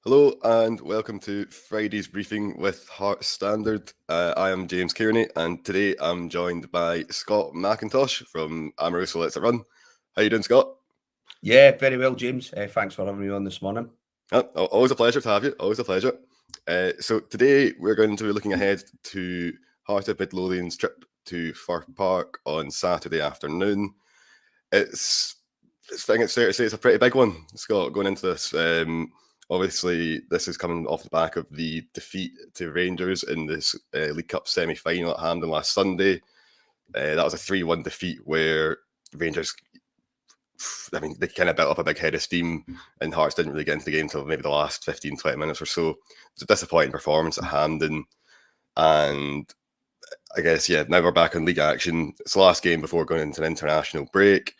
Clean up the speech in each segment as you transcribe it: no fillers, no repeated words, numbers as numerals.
Hello and welcome to Friday's briefing with Hearts Standard. I am James Cairney and today I'm joined by Scott McIntosh from Amaruso Let's It Run. How you doing, Scott? Yeah, very well, James. Thanks for having me on this morning. Always a pleasure to have you. Always a pleasure. So today we're going to be looking ahead to Heart of Midlothian's trip to Fir Park on Saturday afternoon. I think it's fair to say it's a pretty big one, Scott, going into this. Obviously, this is coming off the back of the defeat to Rangers in this League Cup semi-final at Hampden last Sunday. That was a 3-1 defeat where Rangers, they kind of built up a big head of steam and Hearts didn't really get into the game until maybe the last 15, 20 minutes or so. It's a disappointing performance at Hampden. And I guess, now we're back in league action. It's the last game before going into an international break.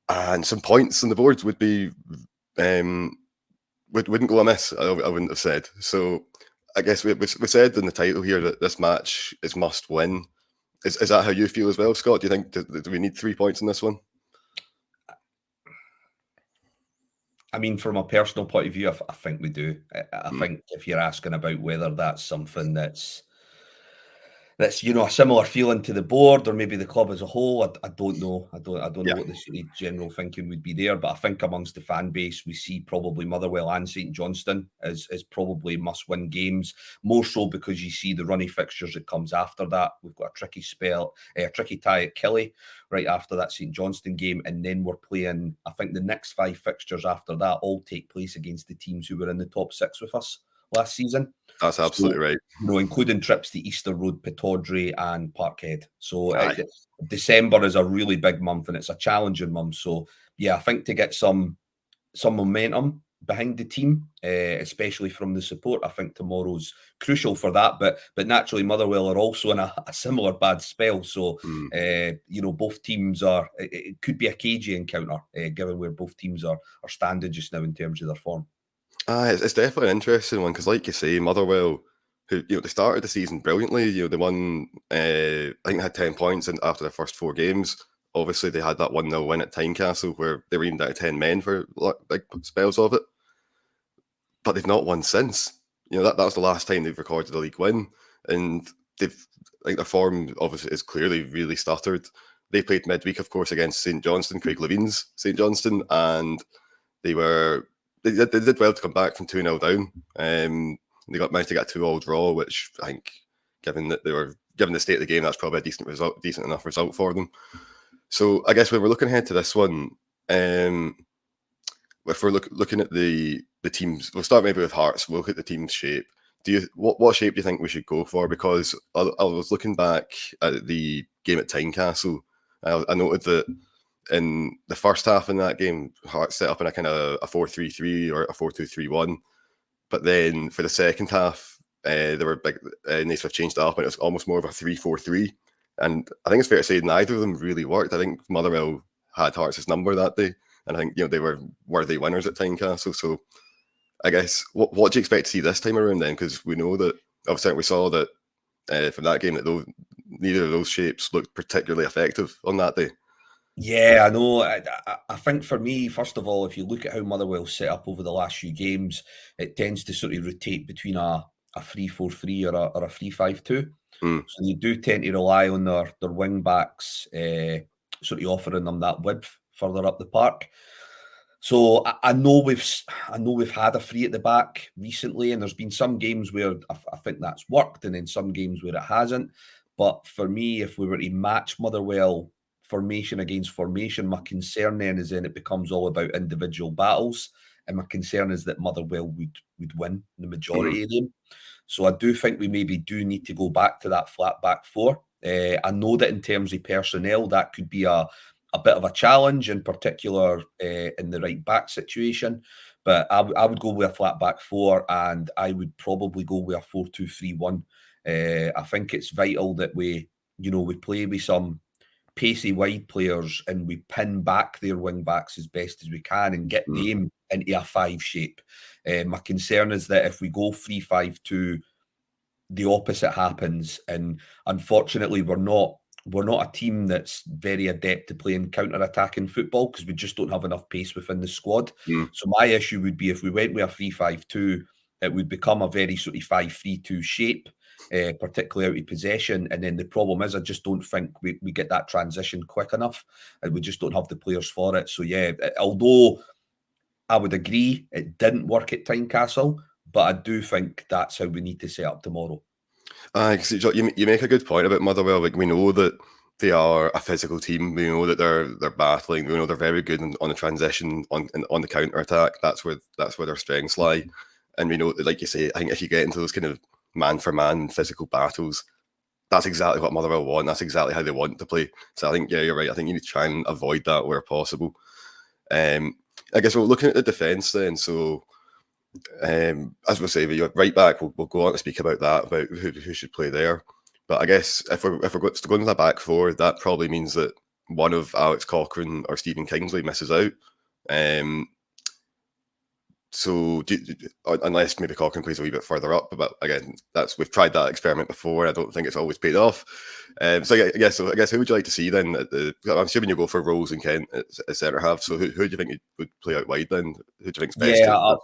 And some points on the board would be wouldn't go amiss. I wouldn't have said. So I guess we said in the title here that this match is must win. Is that how you feel as well, Scott? Do you think do we need 3 points in this one? I mean, from a personal point of view, I think we do. I think if you're asking about whether that's something that's a similar feeling to the board or maybe the club as a whole, I don't know. I don't know what the sort of general thinking would be there. But I think amongst the fan base, we see probably Motherwell and St Johnstone as probably must-win games. More so because you see the runny fixtures that comes after that. We've got a tricky tie at Killie right after that St Johnstone game, and then we're playing. I think the next 5 fixtures after that all take place against the teams who were in the top 6 with us last season. That's absolutely right. Including trips to Easter Road, Pittodrie and Parkhead. So December is a really big month and it's a challenging month. So yeah, I think to get some momentum behind the team, especially from the support, I think tomorrow's crucial for that. But naturally, Motherwell are also in a similar bad spell. So both teams are. It could be a cagey encounter, given where both teams are standing just now in terms of their form. It's definitely an interesting one because, like you say, Motherwell, who they started the season brilliantly. They won. I think they had 10 points after their first 4 games. Obviously, they had that 1-0 win at Tynecastle where they were even down to 10 men for big spells of it. But they've not won since. That was the last time they've recorded a league win, and their form obviously is clearly really stuttered. They played midweek, of course, against St Johnstone, Craig Levine's St Johnstone, and they did well to come back from 2-0 down. They managed to get a 2-2 draw, which I think, given the state of the game, that's probably a decent enough result for them. So I guess when we're looking ahead to this one, if we're looking at the teams, we'll start maybe with Hearts. We'll look at the team's shape. What shape do you think we should go for? Because I was looking back at the game at Tynecastle. I noted that in the first half in that game, Hearts set up in a kind of a 4-3-3 or a 4-2-3-1. But then for the second half, they were big. Naismith changed it up, and it was almost more of a 3-4-3. And I think it's fair to say neither of them really worked. I think Motherwell had Hearts' number that day, and I think they were worthy winners at Tynecastle. So I guess what do you expect to see this time around then? Because we know that obviously we saw that from that game that neither of those shapes looked particularly effective on that day. Yeah, I know. I think for me, first of all, if you look at how Motherwell's set up over the last few games, it tends to sort of rotate between a 3-4-3 or a 3-5-2. So they do tend to rely on their wing backs, sort of offering them that width further up the park. So I know we've had a free at the back recently, and there's been some games where I think that's worked, and then some games where it hasn't. But for me, if we were to match Motherwell formation against formation, my concern then is then it becomes all about individual battles, and my concern is that Motherwell would win the majority of them. So I do think we maybe do need to go back to that flat back 4. I know that in terms of personnel, that could be a bit of a challenge, in particular in the right back situation. But I would go with a flat back 4, and I would probably go with a 4-2-3-1. I think it's vital that we play with some pacey wide players and we pin back their wing backs as best as we can and get them into a 5 shape. My concern is that if we go 3-5-2, the opposite happens, and unfortunately we're not we're not a team that's very adept to playing counter-attacking football because we just don't have enough pace within the squad. So my issue would be if we went with a 3-5-2, it would become a very sort of 5-3-2 shape, particularly out of possession. And then the problem is I just don't think we get that transition quick enough, and we just don't have the players for it. So yeah, although I would agree it didn't work at Tynecastle, but I do think that's how we need to set up tomorrow. You make a good point about Motherwell. Like, we know that they are a physical team. We know that they're battling. We know they're very good on the transition, on the counter attack. That's where their strengths lie. And we know that, like you say, I think if you get into those kind of man for man physical battles, that's exactly what Motherwell want. That's exactly how they want to play. So I think, yeah, you're right. I think you need to try and avoid that where possible. I guess we're looking at the defence then. So, as we'll say, right back, we'll go on to speak about that, about who should play there. But I guess if we're going to the back four, that probably means that one of Alex Cochrane or Stephen Kingsley misses out. So unless maybe Cochrane plays a wee bit further up, but again, we've tried that experiment before. I don't think it's always paid off. So I guess who would you like to see then? I'm assuming you go for Rose and Kent at centre half. So who do you think would play out wide then? Who do you think's best? Yeah,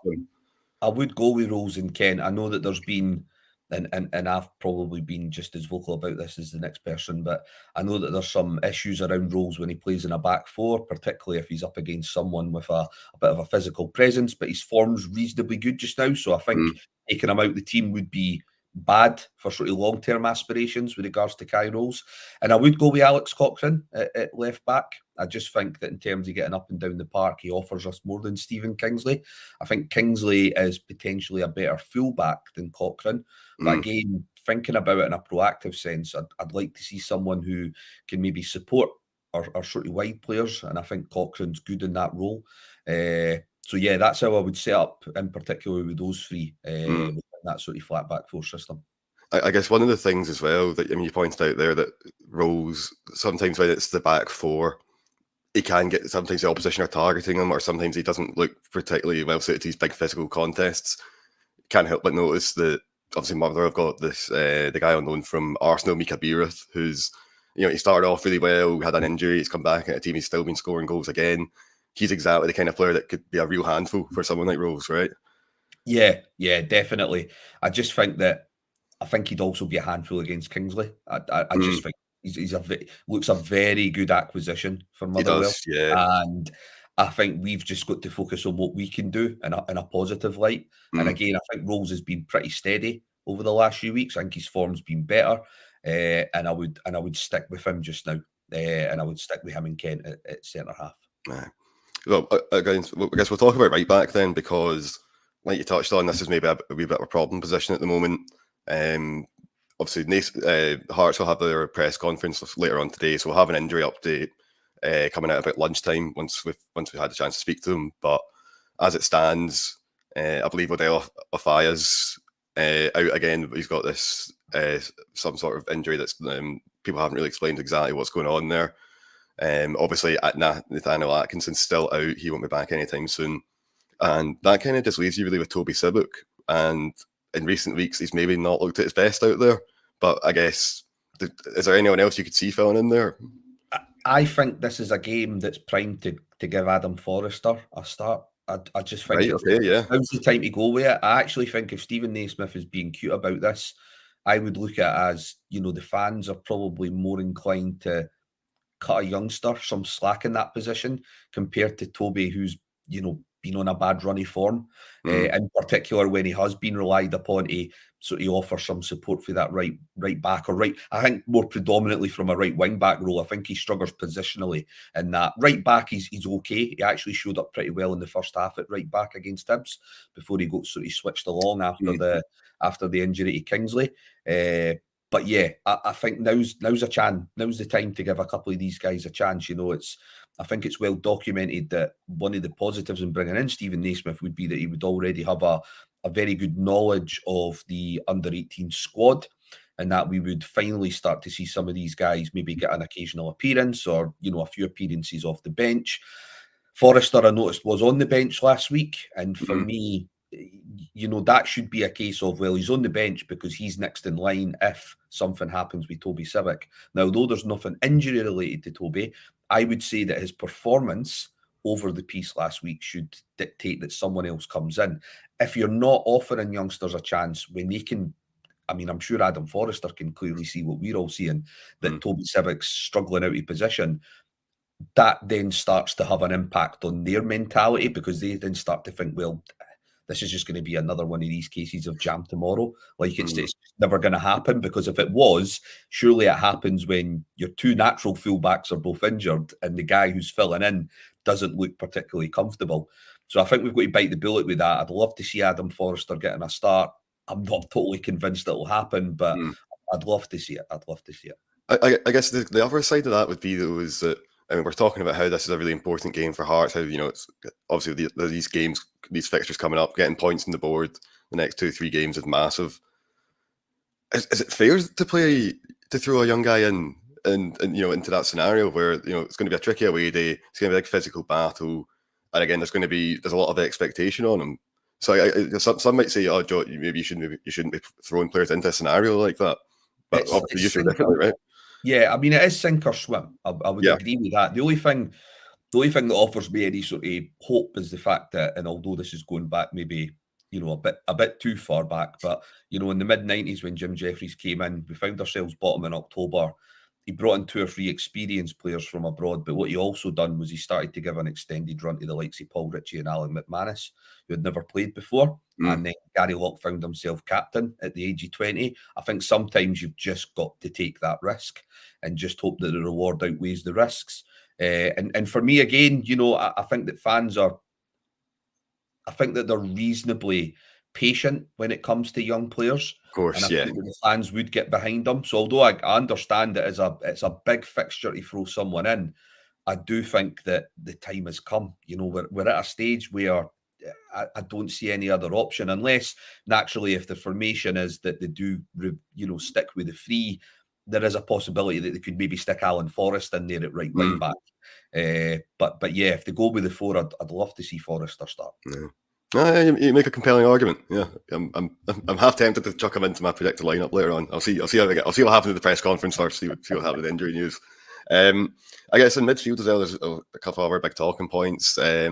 I would go with Rose and Kent. I know that there's been, and I've probably been just as vocal about this as the next person, but I know that there's some issues around Rose when he plays in a back four, particularly if he's up against someone with a bit of a physical presence, but his form's reasonably good just now. So I think taking him out the team would be bad for sort of long-term aspirations with regards to Kai Rose. And I would go with Alex Cochrane at left back. I just think that in terms of getting up and down the park, he offers us more than Stephen Kingsley. I think Kingsley is potentially a better fullback than Cochrane. But again, thinking about it in a proactive sense, I'd like to see someone who can maybe support our sort of wide players. And I think Cochrane's good in that role. So yeah, that's how I would set up, in particular with those three, within that sort of flat back four system. I guess one of the things as well that, you pointed out there, that Rose, sometimes when it's the back four, he can get, sometimes the opposition are targeting him, or sometimes he doesn't look particularly well suited to these big physical contests. Can't help but notice that obviously Motherwell have got this the guy on loan from Arsenal, Mika Biereth, who's, he started off really well, had an injury, he's come back at a team, he's still been scoring goals again. He's exactly the kind of player that could be a real handful for someone like Rose, right? Yeah, definitely. I think he'd also be a handful against Kingsley. I just think he's looks a very good acquisition for Motherwell. He does, yeah. And I think we've just got to focus on what we can do in a positive light. And again, I think Rose has been pretty steady over the last few weeks. I think his form's been better. And I would stick with him just now. And I would stick with him and Kent at centre half. Well, again, I guess we'll talk about right back then, because like you touched on, this is maybe a wee bit of a problem position at the moment. Obviously, Hearts will have their press conference later on today, so we'll have an injury update coming out about lunchtime once we've had the chance to speak to them. But as it stands, I believe Odell Ofaya's out again. He's got this some sort of injury that's people haven't really explained exactly what's going on there. Obviously, Nathaniel Atkinson's still out. He won't be back anytime soon. And that kind of just leaves you really with Toby Sibuk. And in recent weeks, he's maybe not looked at his best out there. But I guess, is there anyone else you could see filling in there? I think this is a game that's primed to give Adam Forrester a start. I just think now's the time to go with it. I actually think if Stephen Naismith is being cute about this, I would look at it as, the fans are probably more inclined to cut a youngster some slack in that position compared to Toby, who's, been on a bad runny form, in particular when he has been relied upon to sort of offer some support for that right back, or I think more predominantly from a right wing back role. I think he struggles positionally in that. Right back, he's okay. He actually showed up pretty well in the first half at right back against Hibs before he got sort of switched along after the injury to Kingsley. But yeah, I think now's a chance. Now's the time to give a couple of these guys a chance. I think it's well documented that one of the positives in bringing in Stephen Naismith would be that he would already have a very good knowledge of the under-18 squad, and that we would finally start to see some of these guys maybe get an occasional appearance, or a few appearances off the bench. Forrester, I noticed, was on the bench last week, and for me, that should be a case of, well, he's on the bench because he's next in line if something happens with Toby Civic. Now, though there's nothing injury related to Toby, I would say that his performance over the piece last week should dictate that someone else comes in. If you're not offering youngsters a chance when they can, I mean, I'm sure Adam Forrester can clearly see what we're all seeing, that Toby Civic's struggling out of position. That then starts to have an impact on their mentality, because they then start to think, well, this is just going to be another one of these cases of jam tomorrow. Like, it's never going to happen, because if it was, surely it happens when your two natural fullbacks are both injured and the guy who's filling in doesn't look particularly comfortable. So I think we've got to bite the bullet with that. I'd love to see Adam Forrester getting a start. I'm not totally convinced it'll happen, but I'd love to see it. I'd love to see it. I guess the other side of that would be, though, is that, I mean, we're talking about how this is a really important game for Hearts. How, it's obviously these games, these fixtures coming up, getting points on the board the next 2-3 games is massive. Is it fair to throw a young guy in and into that scenario where it's going to be a tricky away day, it's going to be a big physical battle, and again there's a lot of expectation on him. So some might say, oh, Joe, maybe you shouldn't be throwing players into a scenario like that. But obviously you should, definitely, right? Yeah, I mean, it is sink or swim. I would agree with that. The only thing that offers me any sort of hope is the fact that, and although this is going back maybe a bit too far back, but in the mid-90s when Jim Jeffries came in, we found ourselves bottom in October. He brought in 2 or 3 experienced players from abroad, but what he also done was he started to give an extended run to the likes of Paul Ritchie and Alan McManus, who had never played before. And then Gary Locke found himself captain at the age of 20. I think sometimes you've just got to take that risk and just hope that the reward outweighs the risks. And for me, again, I think that fans are, I think that they're reasonably patient when it comes to young players. Of course, and I think that the fans would get behind them. So although I understand that it's a big fixture to throw someone in, I do think that the time has come. We're at a stage where I don't see any other option, unless naturally, if the formation is that they do, stick with the 3, there is a possibility that they could maybe stick Alan Forrest in there at right wing back. But yeah, if they go with the 4, I'd love to see Forrester start. Yeah. You make a compelling argument. Yeah, I'm half tempted to chuck him into my predicted lineup later on. I'll see how they get. I'll see what happens at the press conference first. See what happens with injury news. I guess in midfield as well, there's a couple of other big talking points. I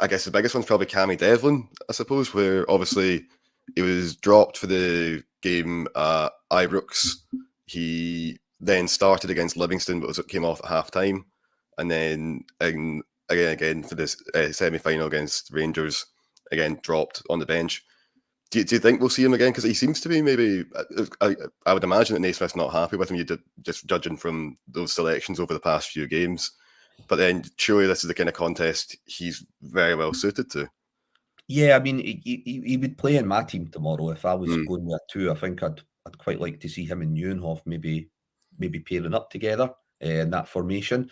guess the biggest one's probably Cammy Devlin, I suppose, where obviously he was dropped for the game at Ibrox. He then started against Livingston, but came off at half time, and then again for this semi-final against Rangers, again dropped on the bench. Do you think we'll see him again? Because he seems to be maybe, I would imagine that Naismith's not happy with him, just judging from those selections over the past few games. But then surely this is the kind of contest he's very well suited to. Yeah, I mean, he would play in my team tomorrow. If I was going with a 2, I think I'd quite like to see him and Neuenhoff maybe pairing up together in that formation.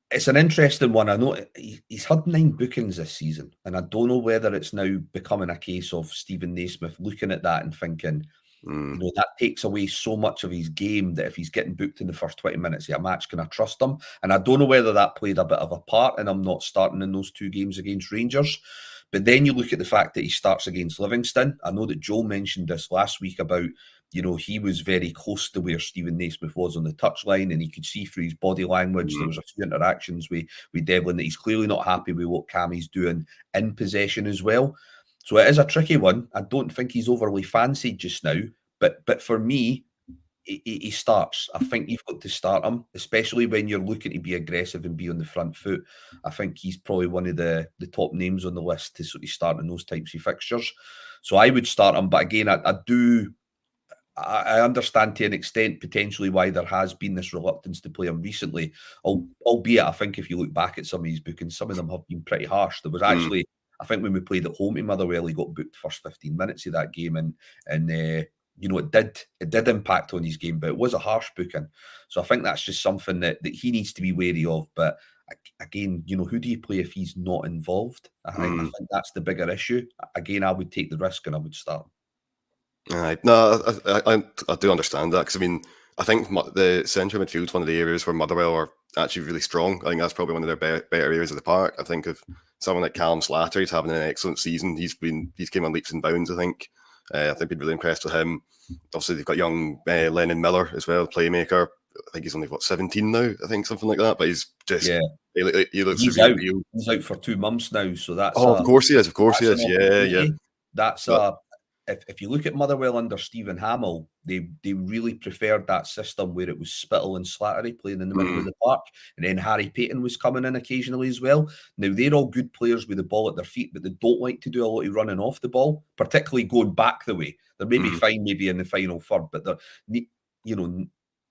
It's an interesting one. I know he's had 9 bookings this season, and I don't know whether it's now becoming a case of Stephen Naismith looking at that and thinking, that takes away so much of his game that if he's getting booked in the first 20 minutes of a match, can I trust him? And I don't know whether that played a bit of a part in him not starting in those 2 games against Rangers. But then you look at the fact that he starts against Livingston. I know that Joel mentioned this last week about, he was very close to where Stephen Naismith was on the touchline, and he could see through his body language. There was a few interactions with Devlin that he's clearly not happy with what Cammy's doing in possession as well. So it is a tricky one. I don't think he's overly fancied just now. But for me, he starts. I think you've got to start him, especially when you're looking to be aggressive and be on the front foot. I think he's probably one of the top names on the list to sort of start in those types of fixtures. So I would start him. But again, I understand to an extent potentially why there has been this reluctance to play him recently. Albeit, I think if you look back at some of his bookings, some of them have been pretty harsh. There was actually, I think when we played at home to Motherwell, he got booked first 15 minutes of that game, and it did impact on his game, but it was a harsh booking. So I think that's just something that he needs to be wary of. But again, who do you play if he's not involved? I think that's the bigger issue. Again, I would take the risk and I would start. No, I do understand that, because I mean, I think the central midfield is one of the areas where Motherwell are actually really strong. I think that's probably one of their better areas of the park. I think of someone like Callum Slatter, he's having an excellent season. He's came on leaps and bounds, I think. I think we'd really impressed with him. Obviously, they've got young Lennon Miller as well, playmaker. I think he's only, 17 now, I think, something like that. But he's just, he looks he's the real out. deal. He's out for 2 months now, so that's of course he is. Of course he is. Yeah. That's if you look at Motherwell under Stephen Hamill, they really preferred that system where it was Spittle and Slattery playing in the middle of the park, and then Harry Payton was coming in occasionally as well. Now, they're all good players with the ball at their feet, but they don't like to do a lot of running off the ball, particularly going back the way. They're maybe fine maybe in the final third, but they're,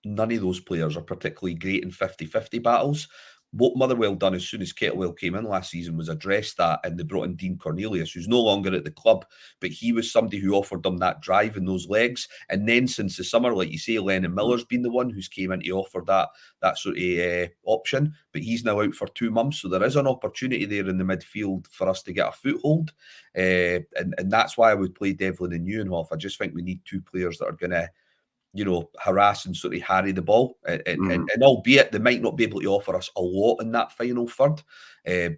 none of those players are particularly great in 50-50 battles. What Motherwell done as soon as Kettlewell came in last season was address that, and they brought in Dean Cornelius, who's no longer at the club, but he was somebody who offered them that drive and those legs. And then since the summer, like you say, Lennon Miller's been the one who's came in to offer that sort of option, but he's now out for 2 months, so there is an opportunity there in the midfield for us to get a foothold, and that's why I would play Devlin and Neuenhoff. I just think we need two players that are going to harass and sort of harry the ball. And albeit they might not be able to offer us a lot in that final third,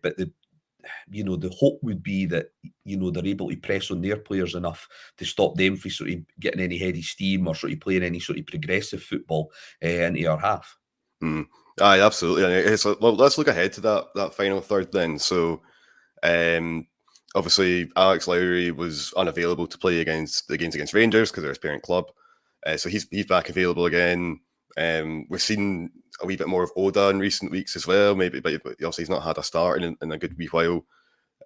but the hope would be that, they're able to press on their players enough to stop them from sort of getting any heady steam or sort of playing any sort of progressive football into our half. Aye, absolutely. So, well, let's look ahead to that final third then. So, obviously, Alex Lowry was unavailable to play the games against Rangers because they're his parent club. So he's back available again. We've seen a wee bit more of Oda in recent weeks as well, maybe, but obviously he's not had a start in a good wee while.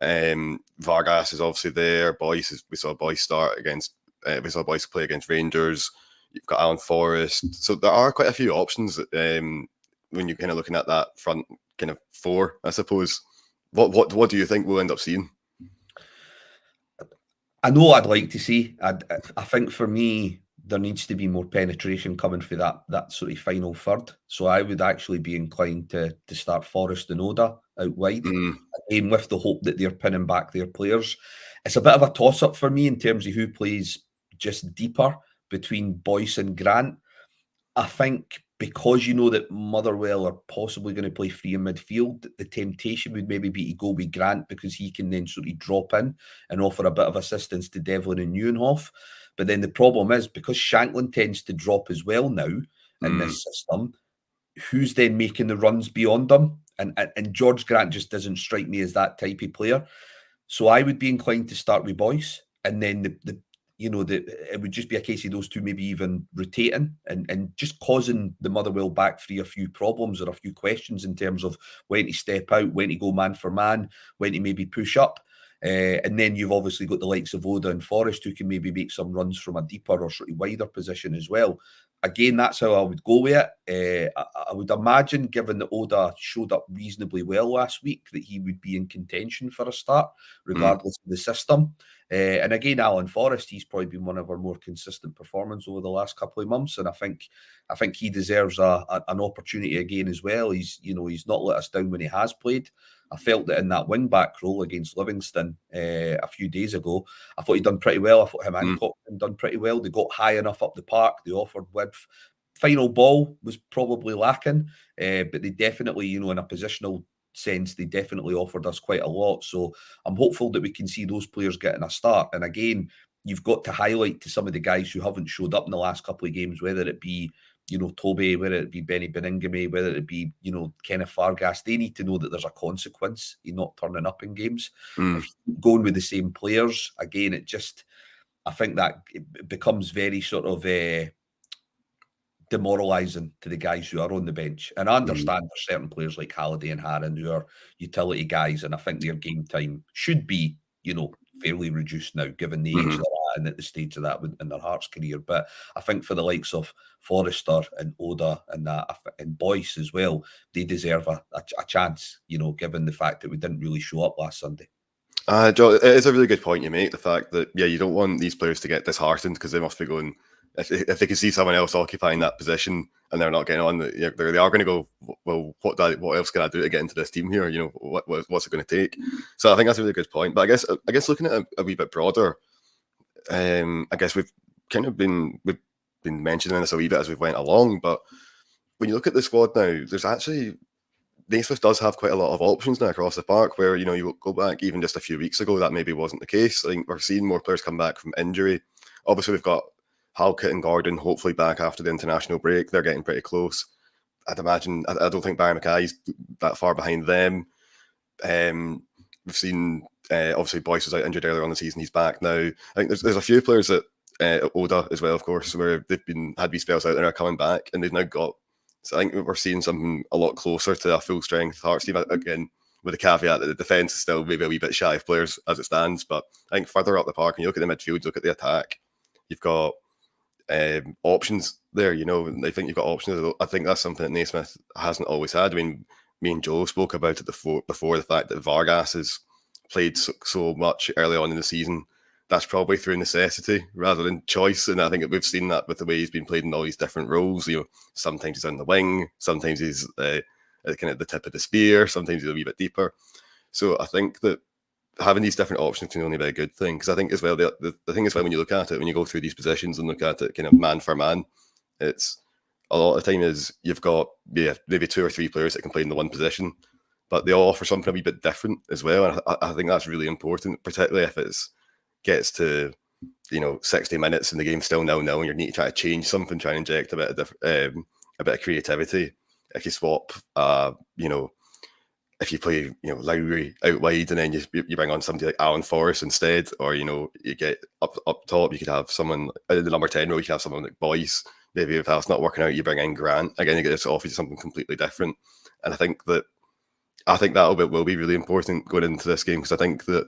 Vargas is obviously there. We saw Boyce start against. We saw Boyce play against Rangers. You've got Alan Forrest. So there are quite a few options when you're kind of looking at that front kind of four, I suppose. What do you think we'll end up seeing? I know I'd like to see. I think for me, there needs to be more penetration coming for that sort of final third. So I would actually be inclined to start Forrest and Oda out wide, again with the hope that they're pinning back their players. It's a bit of a toss-up for me in terms of who plays just deeper between Boyce and Grant. I think because that Motherwell are possibly going to play free in midfield, the temptation would maybe be to go with Grant because he can then sort of drop in and offer a bit of assistance to Devlin and Neuenhoff. But then the problem is, because Shanklin tends to drop as well now in this system, who's then making the runs beyond them? And George Grant just doesn't strike me as that type of player. So I would be inclined to start with Boyce, and then it would just be a case of those two maybe even rotating and just causing the Motherwell back three a few problems or a few questions in terms of when to step out, when to go man for man, when to maybe push up. And then you've obviously got the likes of Oda and Forrest who can maybe make some runs from a deeper or sort of wider position as well. Again, that's how I would go with it. I would imagine, given that Oda showed up reasonably well last week, that he would be in contention for a start, regardless of the system. And again, Alan Forrest, he's probably been one of our more consistent performers over the last couple of months, and I think he deserves an opportunity again as well. He's not let us down when he has played. I felt that in that wing-back role against Livingston a few days ago, I thought he'd done pretty well. I thought him and Cochran done pretty well. They got high enough up the park. They offered width. Final ball was probably lacking, but they definitely, in a positional sense, they definitely offered us quite a lot. So I'm hopeful that we can see those players getting a start. And again, you've got to highlight to some of the guys who haven't showed up in the last couple of games, whether it be Toby, whether it be Benny Beningame, whether it be, Kenneth Fargas. They need to know that there's a consequence in not turning up in games. If you're going with the same players, again, I think that it becomes very sort of demoralising to the guys who are on the bench. And I understand there's certain players like Halliday and Harron who are utility guys, and I think their game time should be, fairly reduced now, given the age they're at and at the stage of that in their Hearts career. But I think for the likes of Forrester and Oda and Boyce as well, they deserve a chance, given the fact that we didn't really show up last Sunday. Joe, it is a really good point you make. The fact that, you don't want these players to get disheartened because they must be going, if they can see someone else occupying that position and they're not getting on, they are going to go, well, what else can I do to get into this team here? What's it going to take? So I think that's a really good point. But I guess looking at it a wee bit broader, I guess we've been mentioning this a wee bit as we've went along. But when you look at the squad now, there's actually Naismith does have quite a lot of options now across the park, where, you know, you go back even just a few weeks ago, that maybe wasn't the case. I think we're seeing more players come back from injury. Obviously, we've got Halkett and Gordon hopefully back after the international break. They're getting pretty close. I'd imagine, I don't think Barry Mackay's that far behind them. We've seen, obviously, Boyce was out injured earlier on the season. He's back now. I think there's a few players that, Oda as well, of course, where they've had these spells out and are coming back, and they've now got. So I think we're seeing something a lot closer to a full strength Hearts team. Again, with the caveat that the defence is still maybe a wee bit shy of players as it stands. But I think further up the park, when you look at the midfield, look at the attack, you've got options there. You know, I think you've got options. I think that's something that Naismith hasn't always had. I mean, me and Joe spoke about it before the fact that Vargas has played so much early on in the season. That's probably through necessity rather than choice. And I think we've seen that with the way he's been played in all these different roles. You know, sometimes he's on the wing, sometimes he's at kind of the tip of the spear, sometimes he's a wee bit deeper. So I think that having these different options can only be a good thing. Because I think as well, the thing is, when you look at it, when you go through these positions and look at it kind of man for man, it's a lot of the time is you've got maybe 2 or 3 players that can play in the one position, but they all offer something a wee bit different as well. And I think that's really important, particularly if it's gets to, you know, 60 minutes and the game's still 0-0 and you need to try to change something, try and inject a bit of creativity. If you swap, you know, if you play, you know, Lowry out wide and then you bring on somebody like Alan Forrest instead, or, you know, you get up top, you could have someone in the number 10 row, you could have someone like Boyce. Maybe if that's not working out, you bring in Grant. Again, you get this off you something completely different. And I think that will be really important going into this game, because I think that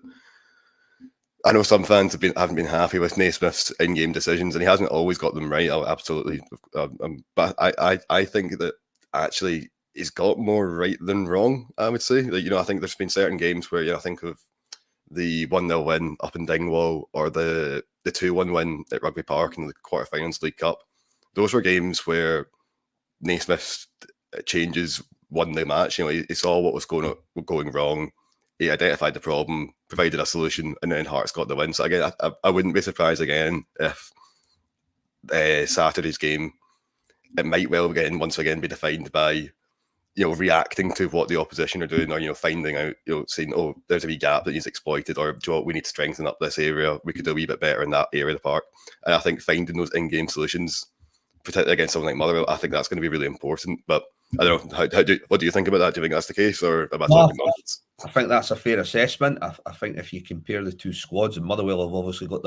I know some fans haven't been happy with Naismith's in-game decisions, and he hasn't always got them right. Absolutely, but I think that actually he's got more right than wrong. I would say that, you know, I think there's been certain games where, you know, I think of the 1-0 win up in Dingwall or the 2-1 win at Rugby Park in the quarterfinals League Cup. Those were games where Naismith's changes won the match. You know, he saw what was going wrong. He identified the problem, provided a solution, and then Hearts got the win. So again, I wouldn't be surprised again if Saturday's game, it might well again once again be defined by, you know, reacting to what the opposition are doing, or, you know, finding out, you know, saying, oh, there's a wee gap that needs exploited, or, do you know what, we need to strengthen up this area. We could do a wee bit better in that area of the park. And I think finding those in-game solutions, particularly against someone like Motherwell, I think that's going to be really important. But I don't know. What do you think about that? Do you think that's the case, or am I talking nonsense? I think that's a fair assessment. I think if you compare the two squads, and Motherwell have obviously got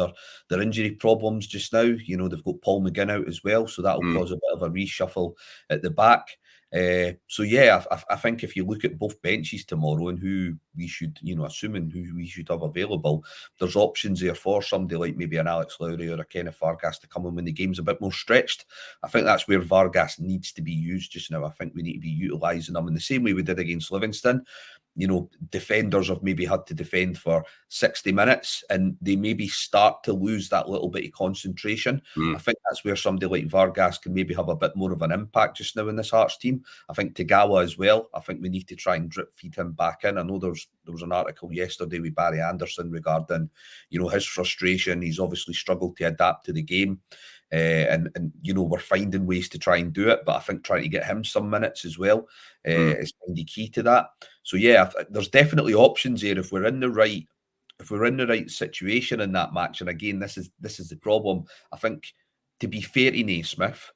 their injury problems just now. You know, they've got Paul McGinn out as well, so that'll cause a bit of a reshuffle at the back. So yeah, I think if you look at both benches tomorrow and who we should, you know, assuming who we should have available, there's options there for somebody like maybe an Alex Lowry or a Kenneth Vargas to come in when the game's a bit more stretched. I think that's where Vargas needs to be used just now. I think we need to be utilising them in the same way we did against Livingston. You know, defenders have maybe had to defend for 60 minutes and they maybe start to lose that little bit of concentration. I think that's where somebody like Vargas can maybe have a bit more of an impact just now in this Hearts team. I think Tagawa as well. I think we need to try and drip feed him back in. I know there was an article yesterday with Barry Anderson regarding, you know, his frustration. He's obviously struggled to adapt to the game. And you know, we're finding ways to try and do it, but I think trying to get him some minutes as well is kind of key to that. So yeah, there's definitely options here if we're in the right situation in that match. And again, this is the problem. I think, to be fair to Naismith,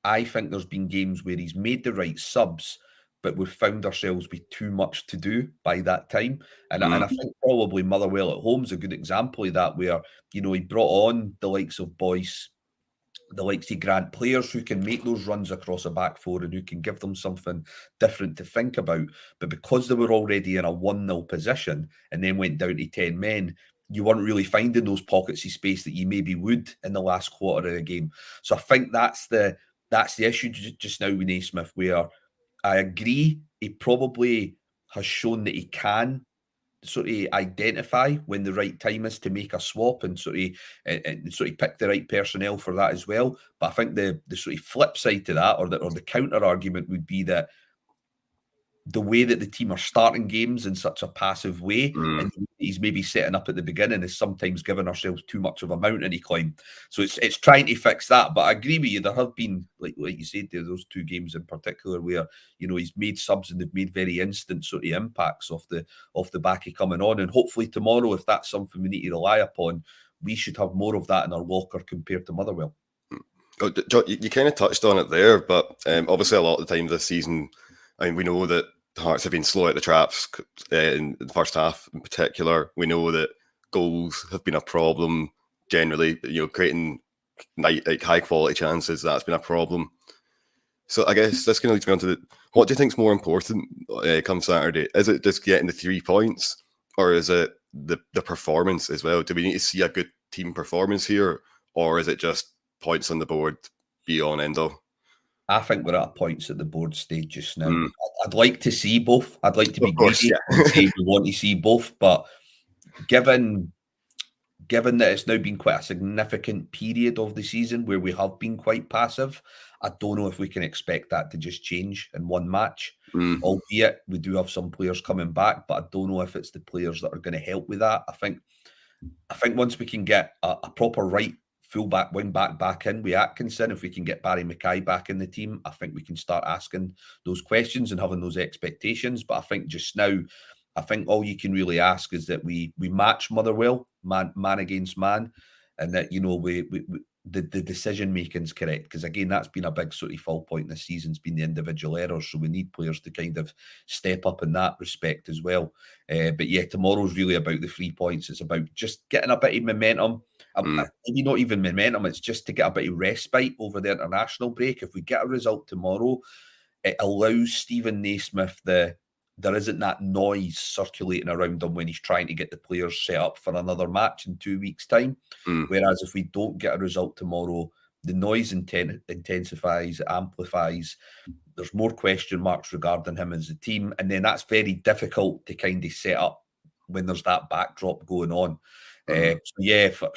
I think there's been games where he's made the right subs, but we've found ourselves with too much to do by that time. And I think probably Motherwell at home is a good example of that, where, you know, he brought on the likes of Boyce, the likes of Grant, players who can make those runs across a back four and who can give them something different to think about. But because they were already in a 1-0 position and then went down to 10 men, you weren't really finding those pockets of space that you maybe would in the last quarter of the game. So I think that's the issue just now with Naismith, where I agree he probably has shown that he can sort of identify when the right time is to make a swap and sort of pick the right personnel for that as well. But I think the sort of flip side to that, or the counter argument, would be that the way that the team are starting games in such a passive way, Mm. and he's maybe setting up at the beginning is sometimes giving ourselves too much of a mountain to climb. So it's trying to fix that. But I agree with you. There have been, like you said there, those 2 games in particular where he's made subs and they've made very instant sort of impacts off the back of coming on. And hopefully tomorrow, if that's something we need to rely upon, we should have more of that in our locker compared to Motherwell. Oh, John, you kind of touched on it there, but obviously a lot of the time this season, I mean, we know that Hearts have been slow at the traps in the first half in particular. We know that goals have been a problem generally, creating like high quality chances, that's been a problem. So I guess this kind of leads me on to what do you think is more important come Saturday? Is it just getting the 3 points, or is it the performance as well? Do we need to see a good team performance here, or is it just points on the board, be on end all? I think we're at a points at the board stage just now. Mm. I'd like to see both. I'd like to be Of course, greedy yeah. and say we want to see both, but given that it's now been quite a significant period of the season where we have been quite passive, I don't know if we can expect that to just change in one match. Mm. Albeit we do have some players coming back, but I don't know if it's the players that are going to help with that. I think once we can get a proper right fullback, wing back in with Atkinson, if we can get Barry Mackay back in the team, I think we can start asking those questions and having those expectations. But I think just now, I think all you can really ask is that we match Motherwell man against man, and that the decision making is correct, because again that's been a big sort of fall point this season's been the individual errors, so we need players to kind of step up in that respect as well. But yeah, tomorrow's really about the 3 points. It's about just getting a bit of momentum. Maybe not even momentum, it's just to get a bit of respite over the international break. If we get a result tomorrow, it allows Stephen Naismith there isn't that noise circulating around him when he's trying to get the players set up for another match in 2 weeks' time. Whereas if we don't get a result tomorrow, the noise intensifies, it amplifies. There's more question marks regarding him as a team. And then that's very difficult to kind of set up when there's that backdrop going on. So yeah, for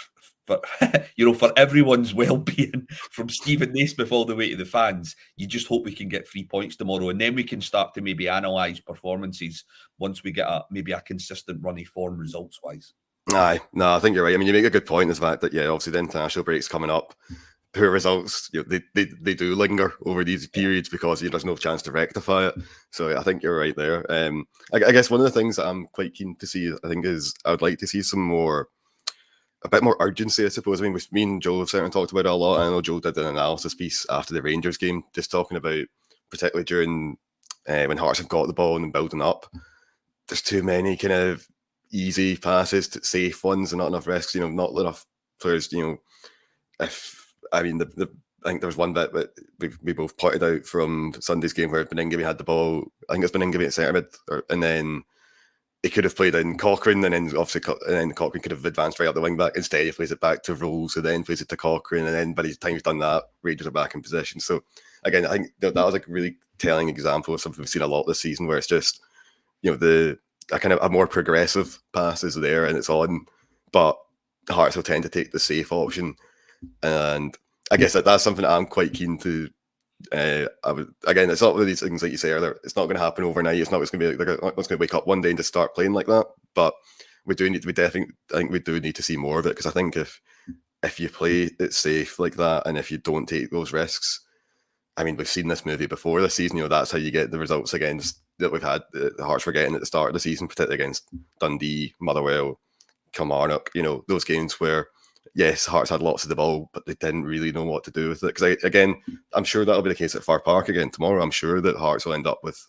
for everyone's well-being, from Stephen Naismith all the way to the fans, you just hope we can get 3 points tomorrow, and then we can start to maybe analyse performances once we get maybe a consistent run of form results-wise. Aye, no, I think you're right. I mean, you make a good point, is the fact that, yeah, obviously the international break's coming up. Poor results, they do linger over these periods because there's no chance to rectify it. So I think you're right there. I guess one of the things that I'm quite keen to see, I think, is I would like to see a bit more urgency, I suppose. I mean, me and Joel have certainly talked about it a lot. I know Joel did an analysis piece after the Rangers game, just talking about, particularly during when Hearts have got the ball and building up, there's too many kind of easy passes, safe ones, and not enough risks. Not enough players. I think there was one bit that we both pointed out from Sunday's game where Beningame had the ball. I think it's Beningame at centre mid, and then he could have played in Cochrane, and then Cochrane could have advanced right up the wing back. Instead, he plays it back to Rolls, who then plays it to Cochrane, and then by the time he's done that, Rangers are back in position. So again, I think that was a really telling example of something we've seen a lot this season, where it's just a kind of a more progressive pass is there and it's on, but Hearts will tend to take the safe option, and I guess that's something that I'm quite keen to. Again, it's not one of these things like you say earlier. It's not going to happen overnight. It's not going to be like they're not going to wake up one day and just start playing like that. But we do need to. I think we do need to see more of it, because I think if you play it safe like that, and if you don't take those risks, I mean, we've seen this movie before this season. That's how you get the results against that we've had. The Hearts were getting at the start of the season, particularly against Dundee, Motherwell, Kilmarnock. Those games where, yes, Hearts had lots of the ball, but they didn't really know what to do with it. Because again, I'm sure that'll be the case at Fir Park again tomorrow. I'm sure that Hearts will end up with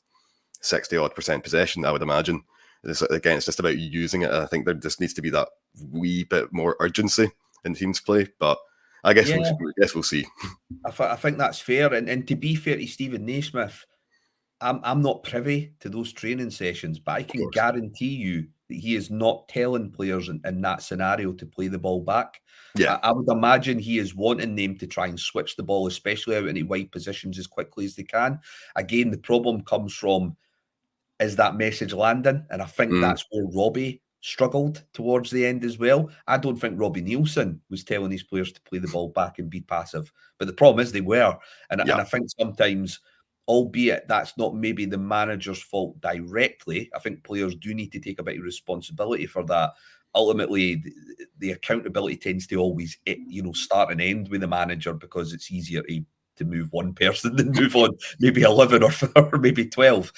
60-odd% possession, I would imagine. It's just about using it. I think there just needs to be that wee bit more urgency in teams' play. But I guess we'll see. I think that's fair. And to be fair to Stephen Naismith, I'm not privy to those training sessions, but I can guarantee you that he is not telling players in that scenario to play the ball back. Yeah, I would imagine he is wanting them to try and switch the ball, especially out into wide positions, as quickly as they can. Again, the problem comes from, is that message landing? And I think that's where Robbie struggled towards the end as well. I don't think Robbie Nielsen was telling his players to play the ball back and be passive, but the problem is they were. And I think sometimes albeit that's not maybe the manager's fault directly. I think players do need to take a bit of responsibility for that. Ultimately, the accountability tends to always, start and end with the manager, because it's easier to move one person than move on maybe 11 or maybe 12.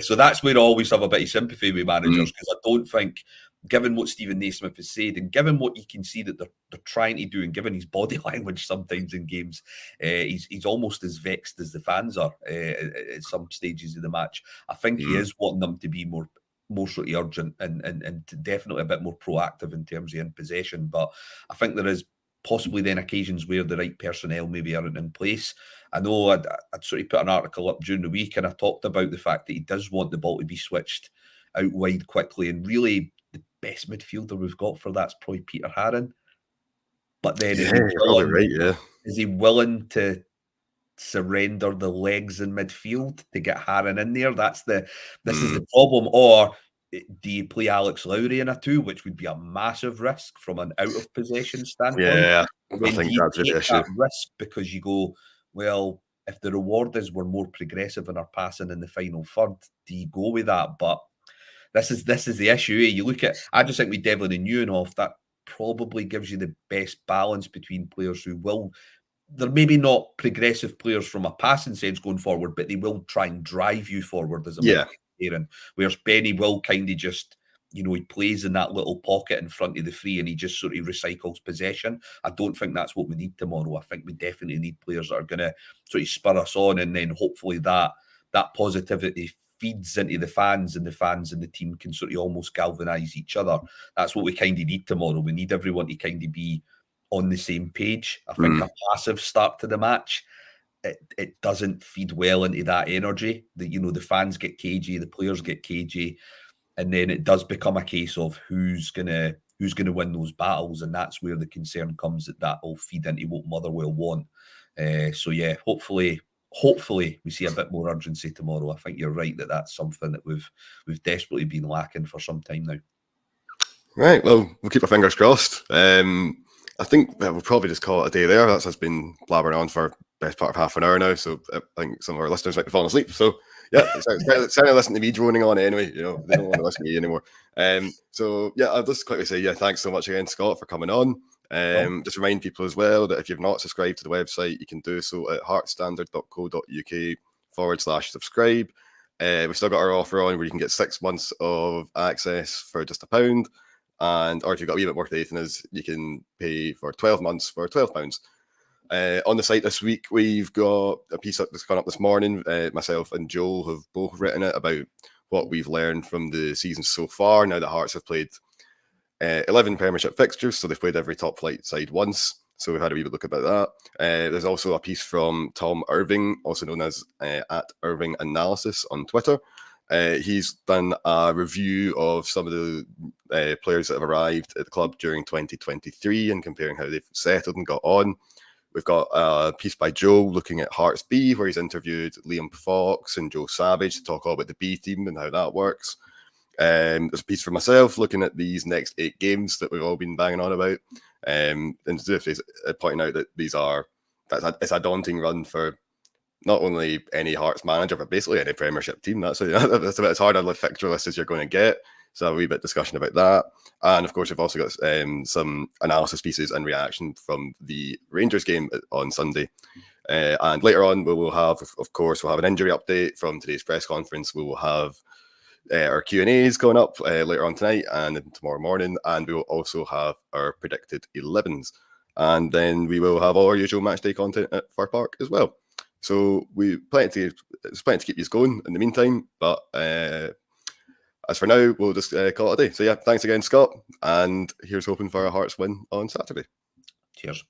So that's where I always have a bit of sympathy with managers, because I don't think, given what Stephen Naismith has said, and given what you can see that they're trying to do, and given his body language sometimes in games, he's almost as vexed as the fans are at some stages of the match. I think he is wanting them to be more sort of urgent and definitely a bit more proactive in terms of in possession. But I think there is possibly then occasions where the right personnel maybe aren't in place. I know I'd sort of put an article up during the week, and I talked about the fact that he does want the ball to be switched out wide quickly, and really the best midfielder we've got for that's probably Peter Haring. But then is he willing to surrender the legs in midfield to get Haring in there? This is the problem. Or do you play Alex Lowry in a 2, which would be a massive risk from an out of possession standpoint? Yeah, I think that's the issue. That risk because you go, well, if the reward is we're more progressive in our passing in the final third, do you go with that? But this is the issue. You look at, I just think with Devlin and Neuenhoff, that probably gives you the best balance between players who will, they're maybe not progressive players from a passing sense going forward, but they will try and drive you forward as a midfielder. Whereas Benny will kind of just, he plays in that little pocket in front of the free, and he just sort of recycles possession. I don't think that's what we need tomorrow. I think we definitely need players that are going to sort of spur us on, and then hopefully that positivity feeds into the fans, and the team can sort of almost galvanise each other. That's what we kind of need tomorrow. We need everyone to kind of be on the same page. I think a passive start to the match, it doesn't feed well into that energy. The fans get cagey, the players get cagey, and then it does become a case of who's gonna win those battles, and that's where the concern comes, that will feed into what Motherwell want. So yeah, hopefully we see a bit more urgency tomorrow. I think you're right that's something that we've desperately been lacking for some time now. Right, well, we'll keep our fingers crossed. I think we'll probably just call it a day there. That's us been blabbering on for best part of half an hour now, so I think some of our listeners might be falling asleep. So yeah, it's kind of listening to me droning on anyway. They don't want to listen to you anymore. So yeah, I'll just quickly say thanks so much again, Scott, for coming on. Just remind people as well that if you've not subscribed to the website, you can do so at heartstandard.co.uk/subscribe. We've still got our offer on where you can get 6 months of access for just £1. Or if you've got a wee bit more faith in us, you can pay for 12 months for £12. On the site this week, we've got a piece that's gone up this morning. Myself and Joel have both written it about what we've learned from the season so far. Now that Hearts have played 11 Premiership fixtures, so they've played every top flight side once. So we've had a wee bit look about that. There's also a piece from Tom Irving, also known as at Irving Analysis on Twitter. He's done a review of some of the players that have arrived at the club during 2023 and comparing how they've settled and got on. We've got a piece by Joe looking at Hearts B, where he's interviewed Liam Fox and Joe Savage to talk all about the B team and how that works. There's a piece for myself looking at these next 8 games that we've all been banging on about, and pointing out that it's a daunting run for not only any Hearts manager, but basically any Premiership team. That's about as hard a fixture list as you're going to get. So a wee bit of discussion about that. And of course, we've also got some analysis pieces and reaction from the Rangers game on Sunday. And later on, we'll have an injury update from today's press conference. We will have our Q&As going up later on tonight and tomorrow morning. And we will also have our predicted 11s. And then we will have all our usual matchday content at Fir Park as well. So there's plenty to keep you going in the meantime. But as for now, we'll just call it a day. So yeah, thanks again, Scott. And here's hoping for a Hearts win on Saturday. Cheers.